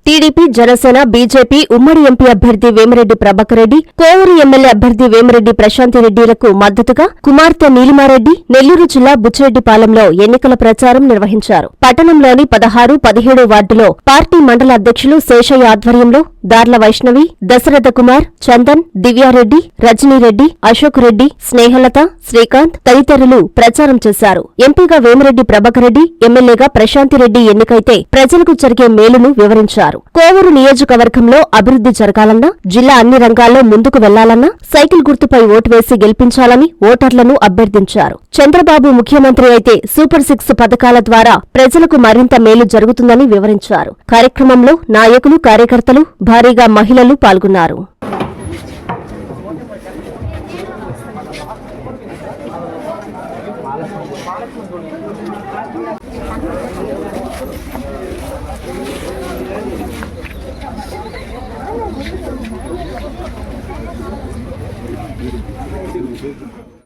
TDP, Janasena, BJP ఉమ్మడి MP అభ్యర్థి Vemireddy Prabhakar Reddy, Kovur MLA అభ్యర్థి వేమిరెడ్డి ప్రశాంతిరెడ్డిలకు మద్దతుగా కుమార్తె నీలిమారెడ్డి నెల్లూరు జిల్లా బుచ్చిరెడ్డిపాలెంలో ఎన్నికల ప్రచారం నిర్వహించారు. పట్టణంలోని 16, 17 వార్డులో పార్టీ మండల అధ్యక్షులు శేషయ్య ఆధ్వర్యంలో దార్ల వైష్ణవి, దశరథ కుమార్, చందన్, దివ్యారెడ్డి, రజనీరెడ్డి, అశోక్ రెడ్డి, స్నేహలత, శ్రీకాంత్ తదితరులు ప్రచారం చేశారు. ఎంపీగా వేమిరెడ్డి ప్రభాకర్ రెడ్డి, ఎమ్మెల్యేగా ప్రశాంతిరెడ్డి ఎన్నికైతే ప్రజలకు జరిగే మేలును వివరించారు. కోవూరు నియోజకవర్గంలో అభివృద్ధి జరగాలన్నా, జిల్లా అన్ని రంగాల్లో ముందుకు వెళ్లాలన్నా సైకిల్ గుర్తుపై ఓటు వేసి గెలిపించాలని ఓటర్లను అభ్యర్థించారు. చంద్రబాబు ముఖ్యమంత్రి అయితే సూపర్ 6 పథకాల ద్వారా ప్రజలకు మరింత మేలు జరుగుతుందని వివరించారు. కార్యక్రమంలో నాయకులు, కార్యకర్తలు, భారీగా మహిళలు పాల్గొన్నారు.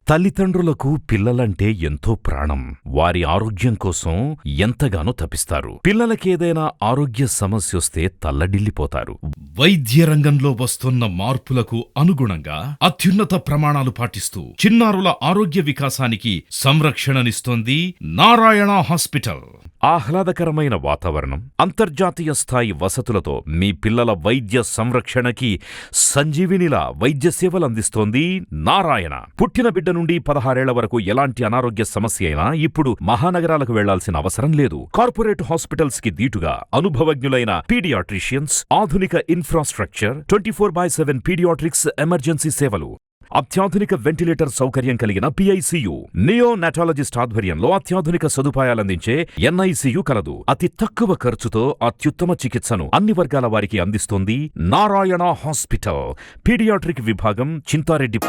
తల్లిదండ్రులకు పిల్లలంటే ఎంతో ప్రాణం. వారి ఆరోగ్యం కోసం ఎంతగానో తపిస్తారు. పిల్లలకేదైనా ఆరోగ్య సమస్యొస్తే తల్లడిల్లిపోతారు. వైద్య రంగంలో వస్తున్న మార్పులకు అనుగుణంగా అత్యున్నత ప్రమాణాలు పాటిస్తూ చిన్నారుల ఆరోగ్య వికాసానికి సంరక్షణనిస్తోంది నారాయణ హాస్పిటల్. ఆహ్లాదకరమైన వాతావరణం, అంతర్జాతీయ స్థాయి వసతులతో మీ పిల్లల వైద్య సంరక్షణకి సంజీవినిలా వైద్య సేవలందిస్తోంది నారాయణ. పుట్టిన బిడ్డ నుండి 16 ఏళ్ల వరకు ఎలాంటి అనారోగ్య సమస్య అయినా ఇప్పుడు మహానగరాలకు వెళ్లాల్సిన అవసరం లేదు. కార్పొరేట్ హాస్పిటల్స్ కి దీటుగా అనుభవజ్ఞులైన పీడియాట్రిషియన్స్, ఆధునిక ఇన్ఫ్రాస్ట్రక్చర్, 24/7 పీడియాట్రిక్స్ ఎమర్జెన్సీ సేవలు, అత్యాధునిక వెంటిలేటర్ సౌకర్యం కలిగిన పిఐసియు, నియోనాటాలజిస్ట్ ఆధ్వర్యంలో అత్యాధునిక సదుపాయాలందించే ఎన్ఐసియు కలదు. అతి తక్కువ ఖర్చుతో అత్యుత్తమ చికిత్సను అన్ని వర్గాల వారికి అందిస్తోంది నారాయణ హాస్పిటల్. పీడియాట్రిక్ విభాగం, చింతారెడ్డి.